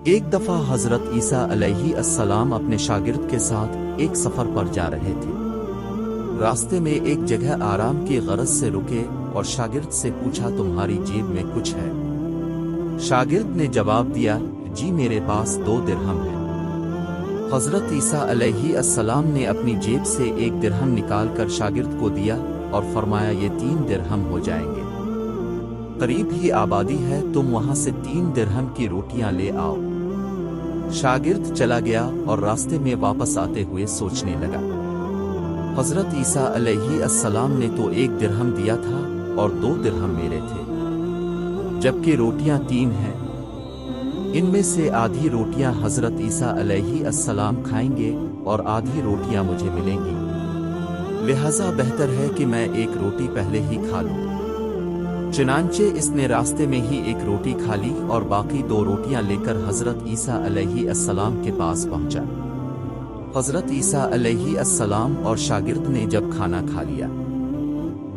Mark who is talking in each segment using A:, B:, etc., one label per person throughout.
A: ایک دفعہ حضرت عیسیٰ علیہ السلام اپنے شاگرد کے ساتھ ایک سفر پر جا رہے تھے۔ راستے میں ایک جگہ آرام کی غرض سے رکے اور شاگرد سے پوچھا، تمہاری جیب میں کچھ ہے؟ شاگرد نے جواب دیا، جی میرے پاس 2 درہم ہیں۔ حضرت عیسیٰ علیہ السلام نے اپنی جیب سے 1 درہم نکال کر شاگرد کو دیا اور فرمایا، یہ 3 درہم ہو جائیں گے۔ قریب ہی آبادی ہے، تم وہاں سے 3 درہم کی روٹیاں لے آؤ۔ شاگرد چلا گیا اور راستے میں واپس آتے ہوئے سوچنے لگا، حضرت عیسیٰ علیہ السلام نے تو 1 درہم دیا تھا اور 2 درہم میرے تھے، جبکہ روٹیاں 3 ہیں۔ ان میں سے آدھی روٹیاں حضرت عیسیٰ علیہ السلام کھائیں گے اور آدھی روٹیاں مجھے ملیں گی، لہذا بہتر ہے کہ میں 1 روٹی پہلے ہی کھا لوں۔ چنانچہ اس نے راستے میں ہی 1 روٹی کھا لی اور باقی 2 روٹیاں لے کر حضرت عیسیٰ علیہ السلام کے پاس پہنچا۔ حضرت عیسیٰ علیہ السلام اور شاگرد نے جب کھانا کھا لیا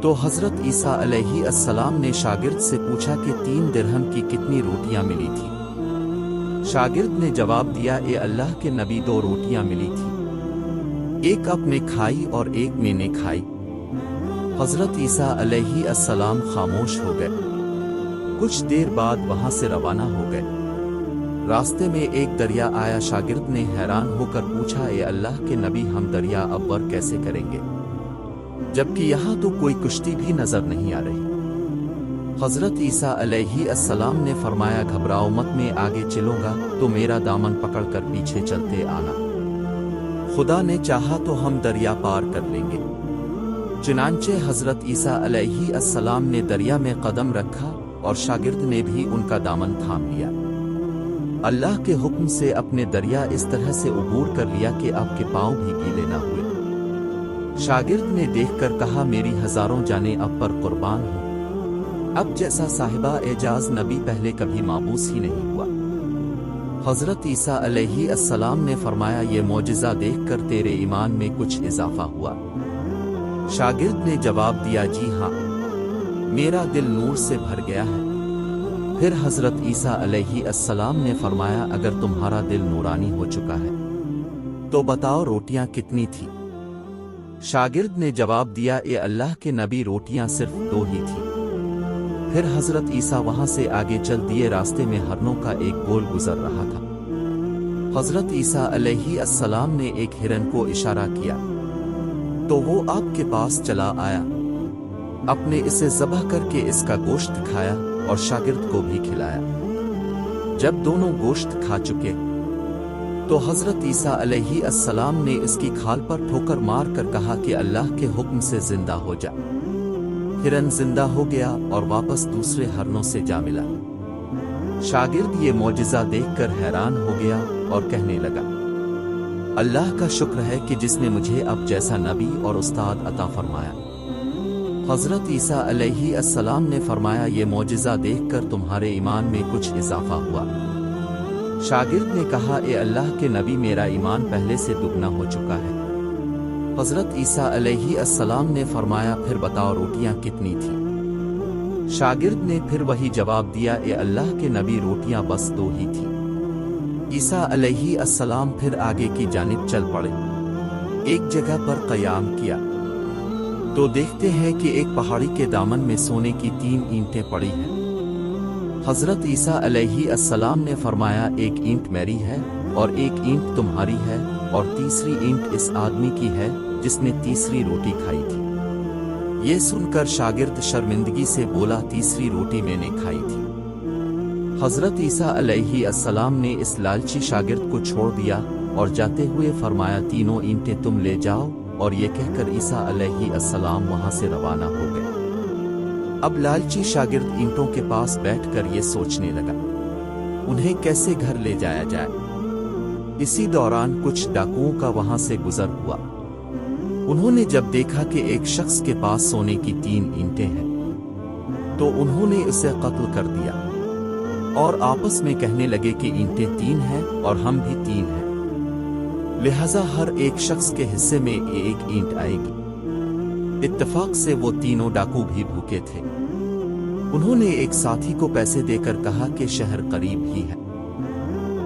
A: تو حضرت عیسیٰ علیہ السلام نے شاگرد سے پوچھا کہ 3 درہم کی کتنی روٹیاں ملی تھی؟ شاگرد نے جواب دیا، اے اللہ کے نبی، 2 روٹیاں ملی تھی، 1 آپ نے کھائی اور 1 میں نے کھائی۔ حضرت عیسیٰ علیہ السلام خاموش ہو گئے، کچھ دیر بعد وہاں سے روانہ ہو گئے۔ راستے میں ایک دریا آیا، شاگرد نے حیران ہو کر پوچھا، اے اللہ کے نبی، ہم دریا عبور کیسے کریں گے، جبکہ یہاں تو کوئی کشتی بھی نظر نہیں آ رہی؟ حضرت عیسیٰ علیہ السلام نے فرمایا، گھبراؤ مت، میں آگے چلوں گا تو میرا دامن پکڑ کر پیچھے چلتے آنا، خدا نے چاہا تو ہم دریا پار کر لیں گے۔ چنانچہ حضرت عیسیٰ علیہ السلام نے دریا میں قدم رکھا اور شاگرد نے بھی ان کا دامن تھام لیا۔ اللہ کے حکم سے اپنے دریا اس طرح سے عبور کر لیا کہ آپ کے پاؤں بھی گیلے نہ ہوئے۔ شاگرد نے دیکھ کر کہا، میری ہزاروں جانیں اب پر قربان ہوں، اب جیسا صاحبہ اعجاز نبی پہلے کبھی مابعوث ہی نہیں ہوا۔ حضرت عیسیٰ علیہ السلام نے فرمایا، یہ معجزہ دیکھ کر تیرے ایمان میں کچھ اضافہ ہوا؟ شاگرد نے جواب دیا، جی ہاں، میرا دل نور سے بھر گیا ہے۔ پھر حضرت عیسیٰ علیہ السلام نے فرمایا، اگر تمہارا دل نورانی ہو چکا ہے تو بتاؤ روٹیاں کتنی تھی؟ شاگرد نے جواب دیا، اے اللہ کے نبی، روٹیاں صرف 2 ہی تھی۔ پھر حضرت عیسیٰ وہاں سے آگے چل دیے، راستے میں ہرنوں کا ایک گول گزر رہا تھا۔ حضرت عیسیٰ علیہ السلام نے ایک ہرن کو اشارہ کیا تو وہ آپ کے پاس چلا آیا، اپنے اسے ذبح کر کے اس کا گوشت کھایا اور شاگرد کو بھی کھلایا۔ جب دونوں گوشت کھا چکے تو حضرت عیسیٰ علیہ السلام نے اس کی کھال پر ٹھوکر مار کر کہا کہ اللہ کے حکم سے زندہ ہو جا۔ ہرن زندہ ہو گیا اور واپس دوسرے ہرنوں سے جا ملا۔ شاگرد یہ معجزہ دیکھ کر حیران ہو گیا اور کہنے لگا، اللہ کا شکر ہے کہ جس نے مجھے اب جیسا نبی اور استاد عطا فرمایا۔ حضرت عیسیٰ علیہ السلام نے فرمایا، یہ معجزہ دیکھ کر تمہارے ایمان میں کچھ اضافہ ہوا؟ شاگرد نے کہا، اے اللہ کے نبی، میرا ایمان پہلے سے دگنا ہو چکا ہے۔ حضرت عیسیٰ علیہ السلام نے فرمایا، پھر بتاؤ روٹیاں کتنی تھیں؟ شاگرد نے پھر وہی جواب دیا، اے اللہ کے نبی، روٹیاں بس 2 ہی تھیں۔ عیسیٰ علیہ السلام پھر آگے کی جانب چل پڑے۔ ایک جگہ پر قیام کیا تو دیکھتے ہیں کہ ایک پہاڑی کے دامن میں سونے کی 3 اینٹیں پڑی ہیں۔ حضرت عیسیٰ علیہ السلام نے فرمایا، 1 اینٹ میری ہے اور 1 اینٹ تمہاری ہے اور تیسری اینٹ اس آدمی کی ہے جس نے تیسری روٹی کھائی تھی۔ یہ سن کر شاگرد شرمندگی سے بولا، تیسری روٹی میں نے کھائی تھی۔ حضرت عیسیٰ علیہ السلام نے اس لالچی شاگرد کو چھوڑ دیا اور جاتے ہوئے فرمایا، 3 اینٹیں تم لے جاؤ، اور یہ کہہ کر عیسیٰ علیہ السلام وہاں سے روانہ ہو گئے۔ اب لالچی شاگرد اینٹوں کے پاس بیٹھ کر یہ سوچنے لگا، انہیں کیسے گھر لے جایا جائے۔ اسی دوران کچھ ڈاکوؤں کا وہاں سے گزر ہوا۔ انہوں نے جب دیکھا کہ ایک شخص کے پاس سونے کی 3 اینٹیں ہیں تو انہوں نے اسے قتل کر دیا اور آپس میں کہنے لگے کہ اینٹیں 3 ہیں اور ہم بھی 3 ہیں، لہذا ہر ایک شخص کے حصے میں 1 اینٹ آئے گی۔ اتفاق سے وہ تینوں ڈاکو بھی بھوکے تھے۔ انہوں نے ایک ساتھی کو پیسے دے کر کہا کہ شہر قریب ہی ہے